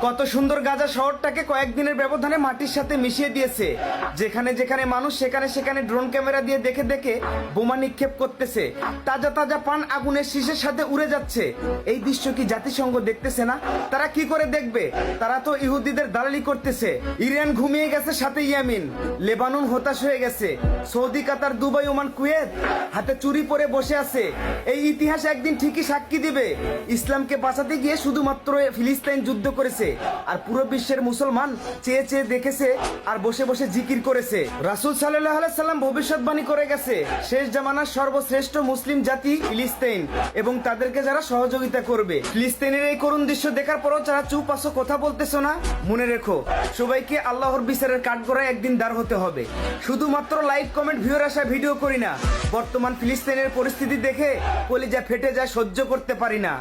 কত সুন্দর গাজা শহরটাকে কয়েকদিনের ব্যবধানে মাটির সাথে মিশিয়ে দিয়েছে। যেখানে যেখানে মানুষ সেখানে সেখানে ড্রোন ক্যামেরা দিয়ে দেখে দেখে বোমা নিক্ষেপ করতেছে। তাজা তাজা পান আগুনের শীষের সাথে উড়ে যাচ্ছে। এই দৃশ্য কি জাতিসংঘ দেখতেছে না? তারা কি করে দেখবে? তারা তো ইহুদিদের দালালি করতেছে। ইরান ঘুমিয়ে গেছে, সাথে ইয়ামিন। লেবানন হতাশ হয়ে গেছে। সৌদি, কাতার, দুবাই, ওমান, কুয়েত হাতে চুরি পরে বসে আছে। এই ইতিহাস একদিন ঠিকই সাক্ষী দিবে। ইসলামকে বাঁচাতে গিয়ে শুধুমাত্র ফিলিস্তিন যুদ্ধ করেছে, আর পুরো বিশ্বের মুসলমান চেয়ে চেয়ে দেখেছে আর বসে বসে জিকির করেছে। রাসূল সাল্লাল্লাহু আলাইহি সাল্লাম ভবিষ্যৎবাণী করে গেছে, শেষ জামানার সর্বশ্রেষ্ঠ মুসলিম জাতি ফিলিস্তিন, এবং তাদেরকে যারা সহযোগিতা করবে। ফিলিস্তিনের এই করুণ দৃশ্য দেখার পরও যারা চুপ আছো, কথা বলতেছো না, মনে রেখো সবাইকে আল্লাহর বিচারের কাঠগড়ায় একদিন দাঁড় হতে হবে। শুধুমাত্র লাইক, কমেন্ট, ভিউর আশা ভিডিও করি না। বর্তমান ফিলিস্তিনের পরিস্থিতি দেখে কলিজা ফেটে যায়, সহ্য করতে পারি না।